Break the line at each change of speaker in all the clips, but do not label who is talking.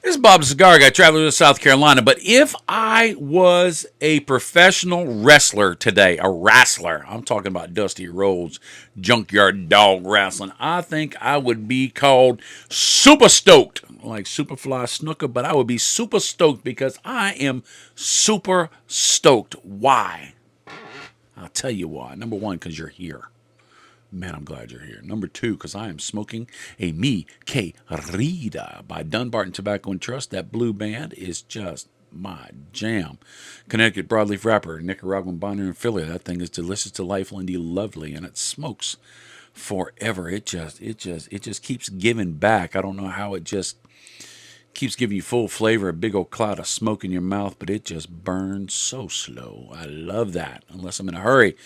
This is Bob the Cigar Guy traveling to South Carolina. But if I was a professional wrestler today, a wrestler, I'm talking about Dusty Rhodes, Junkyard Dog Wrestling, I think I would be called Super Stoked, like Superfly Snooker, but I would be super stoked because I am super stoked. Why? I'll tell you why. Number one, because you're here. Man, I'm glad you're here. Number two, because I am smoking a Mi Querida by Dunbarton Tobacco and Trust. That blue band is just my jam. Connecticut broadleaf wrapper, Nicaraguan binder and filler. That thing is delicious, delightful, and lovely, and it smokes forever. It just keeps giving back. I don't know how it just keeps giving you full flavor, a big old cloud of smoke in your mouth, but it just burns so slow. I love that, unless I'm in a hurry.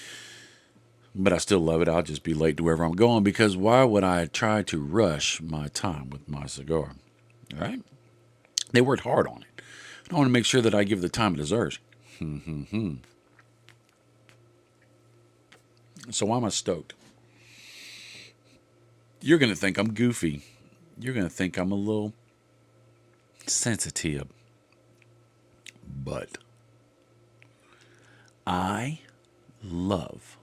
But I still love it. I'll just be late to wherever I'm going because why would I try to rush my time with my cigar? All right? They worked hard on it. I want to make sure that I give the time it deserves. So why am I stoked? You're going to think I'm goofy. You're going to think I'm a little sensitive. But I love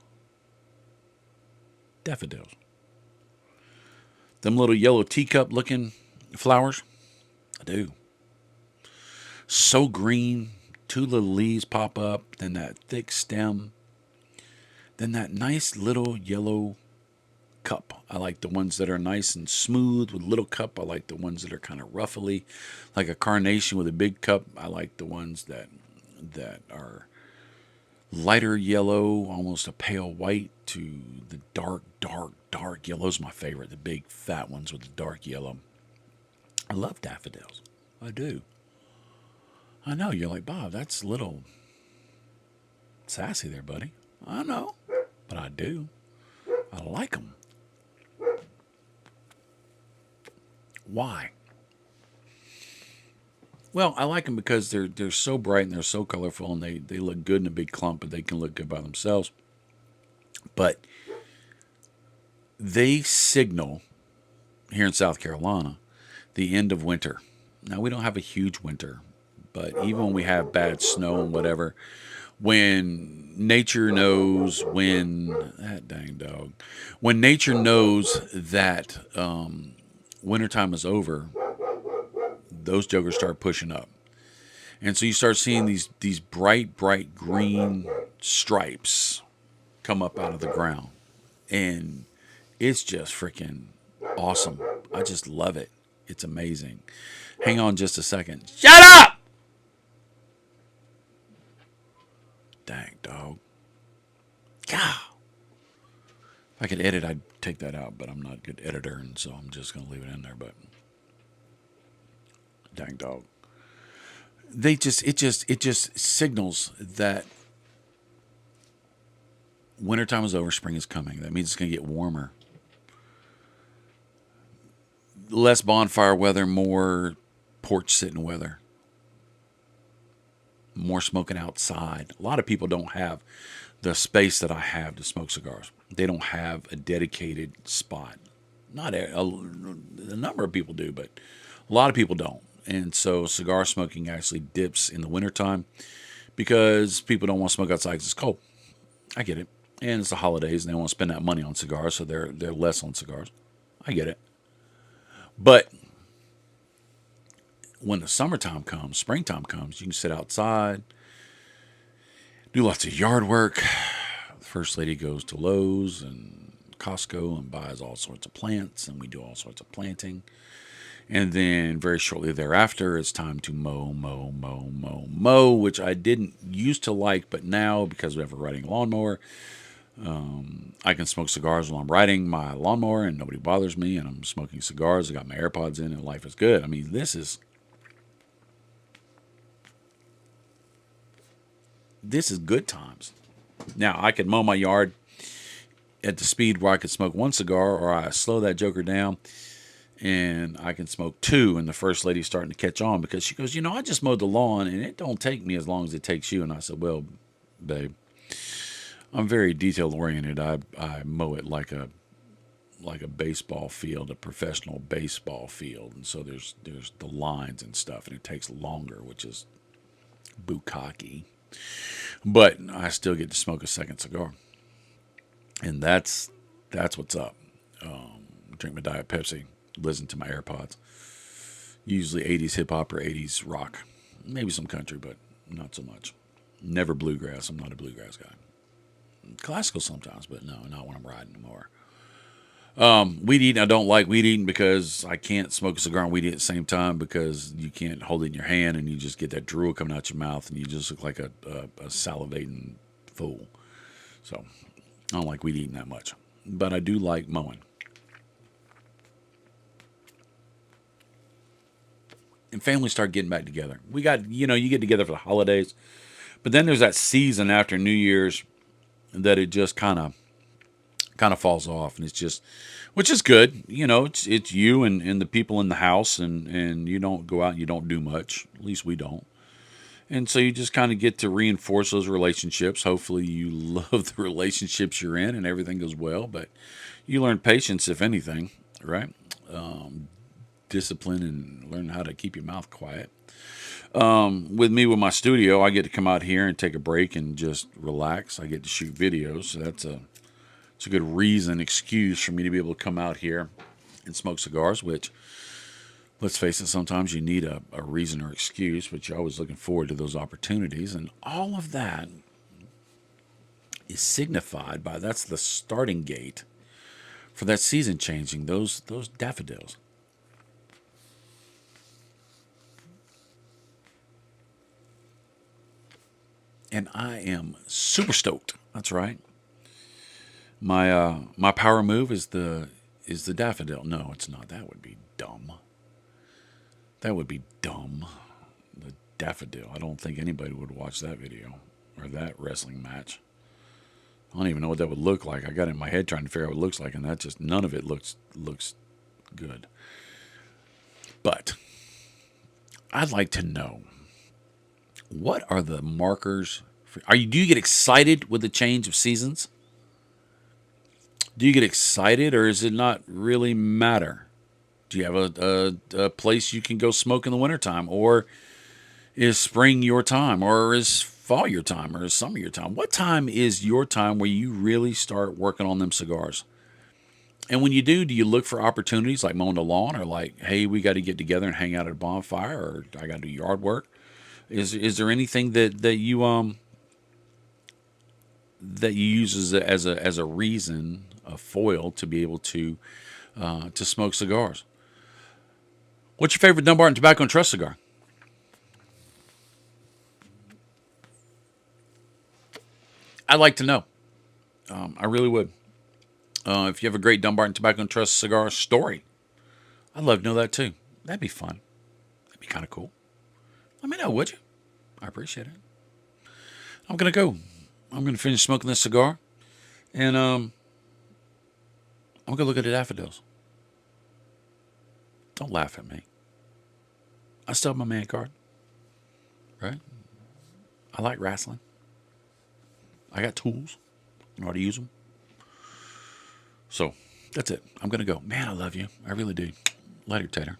daffodils. Them little yellow teacup looking flowers. I do. So green. Two little leaves pop up. Then that thick stem. Then that nice little yellow cup. I like the ones that are nice and smooth with little cup. I like the ones that are kind of ruffly, like a carnation with a big cup. I like the ones that are lighter yellow, almost a pale white, to the dark yellow's my favorite. The big fat ones with the dark yellow. I love daffodils. I do. I know you're like, Bob, that's a little sassy there, buddy. I know, but I do. I like them. Why? Well, I like them because they're so bright and they're so colorful and they look good in a big clump, but they can look good by themselves. But they signal here in South Carolina the end of winter. Now we don't have a huge winter, but even when we have bad snow and whatever, when nature knows when that dang dog, when nature knows that wintertime is over, those jokers start pushing up. And so you start seeing these bright green stripes come up out of the ground. And it's just freaking awesome. I just love it. It's amazing. Hang on just a second. Shut up! Dang dog. God. If I could edit, I'd take that out, but I'm not a good editor, and so I'm just gonna leave it in there. But dang dog. It just signals that wintertime is over, spring is coming. That means it's gonna get warmer. Less bonfire weather, more porch sitting weather, more smoking outside. A lot of people don't have the space that I have to smoke cigars. They don't have a dedicated spot. Not a number of people do, but a lot of people don't. And so cigar smoking actually dips in the wintertime because people don't want to smoke outside because it's cold. I get it. And it's the holidays and they want to spend that money on cigars, so they're less on cigars. I get it. But when the summertime comes, springtime comes, you can sit outside, do lots of yard work. The first lady goes to Lowe's and Costco and buys all sorts of plants, and we do all sorts of planting. And then very shortly thereafter, it's time to mow, which I didn't used to like, but now because we have a riding lawnmower, I can smoke cigars while I'm riding my lawnmower and nobody bothers me, and I'm smoking cigars. I got my AirPods in and life is good. I mean, this is good times. Now, I could mow my yard at the speed where I could smoke one cigar, or I slow that joker down and I can smoke two. And the first lady's starting to catch on because she goes, I just mowed the lawn and it don't take me as long as it takes you. And I said, well, babe, I'm very detail oriented. I mow it like a baseball field, a professional baseball field, and so there's the lines and stuff, and it takes longer, which is bukkake. But I still get to smoke a second cigar, and that's what's up. Drink my Diet Pepsi, listen to my AirPods. Usually 80s hip hop or 80s rock, maybe some country, but not so much. Never bluegrass. I'm not a bluegrass guy. Classical sometimes, but no, not when I'm riding anymore. Weed eating, I don't like weed eating because I can't smoke a cigar and weed eat at the same time because you can't hold it in your hand and you just get that drool coming out your mouth and you just look like a salivating fool. So I don't like weed eating that much. But I do like mowing. And families start getting back together. We got, you get together for the holidays. But then there's that season after New Year's that it just kind of falls off, and it's just, which is good. It's you and the people in the house, and you don't go out and you don't do much. At least we don't. And so you just kind of get to reinforce those relationships. Hopefully you love the relationships you're in and everything goes well, but you learn patience, if anything, right? Discipline and learn how to keep your mouth quiet. With me, with my studio, I get to come out here and take a break and just relax. I get to shoot videos, so it's a good excuse for me to be able to come out here and smoke cigars, which, let's face it, sometimes you need a reason or excuse, but you're always looking forward to those opportunities. And all of that is signified by, that's the starting gate for that season changing, those daffodils. And I am super stoked. That's right. My power move is the daffodil. No, it's not. That would be dumb. That would be dumb. The daffodil. I don't think anybody would watch that video or that wrestling match. I don't even know what that would look like. I got it in my head trying to figure out what it looks like, and that just, none of it looks good. But I'd like to know, what are the markers do you get excited with the change of seasons? Do you get excited, or does it not really matter? Do you have a place you can go smoke in the wintertime? Or is spring your time? Or is fall your time? Or is summer your time? What time is your time where you really start working on them cigars? And when you do you look for opportunities like mowing the lawn, or like, hey, we got to get together and hang out at a bonfire, or I got to do yard work? Is there anything that you use as a reason, a foil, to be able to smoke cigars? What's your favorite Dunbarton Tobacco and Trust cigar? I'd like to know. I really would. If you have a great Dunbarton Tobacco and Trust cigar story, I'd love to know that too. That'd be fun. That'd be kind of cool. Let me know, would you? I appreciate it. I'm gonna go. I'm gonna finish smoking this cigar, and I'm gonna look at the daffodils. Don't laugh at me. I still have my man card, right? I like wrestling. I got tools. I know how to use them. So that's it. I'm gonna go. Man, I love you. I really do. Later, Tater.